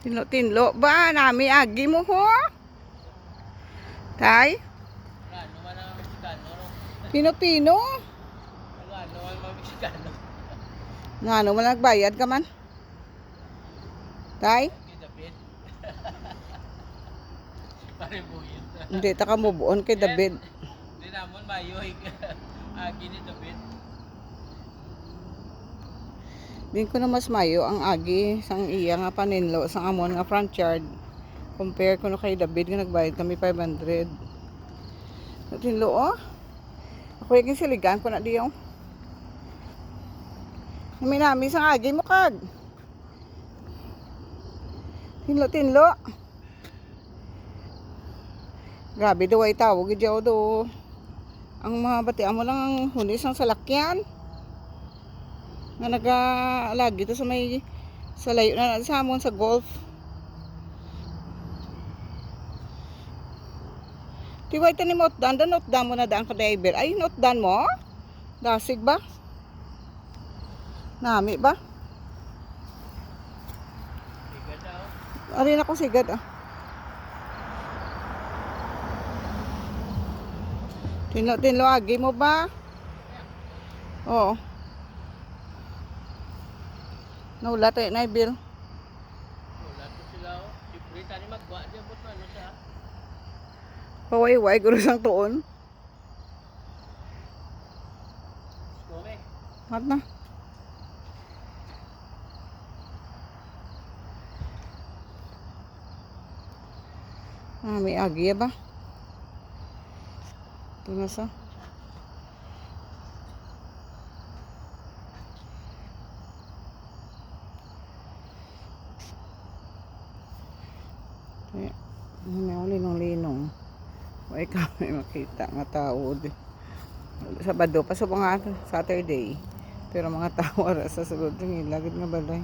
Tinlo-tinlo ba? Nami agi mo ho? Tay? Ano man ang Meksikano? Pino-pino? Ano man ang Meksikano? Nga ano man nagbayad ka man? Tay? David. Pare buyin. Hindi ta ka mubuon kay David. Di namon mayoy. Agi ni David. Din ko na mas mayo ang agi sang iya nga paninlo sang amon nga front yard. Compare ko no kay David nga nagbayad kami 500. Sa tinlo oh. Ako yung siligan ko na diyo. Nami sang agi mo kag. Tinlo-tinlo. Grabe daw ay tawag diyo do. Ang mga batian mo lang ang hunis ng salakyan. Nga nagalagi to sa may sa layo na sa amon sa golf. Tiway tani mo dan mo na daan ka driver. Ay notdan mo? Dasig ba? Nami ba? Sigad daw. Arin ako sigad ah. Tinlo agi mo ba? Oo. Naula tayo na bill. Wala to sila. Siyempre tani magwa di abot na ano siya. Paway-way guro sang tuon. Skome. Mat na. May agi ba? Ito na sa. May linong-linong. Huwag kami makita nga tao. Sabado pa sa mga Saturday. Pero mga tao ara sa sulod ng ilagid nga balay.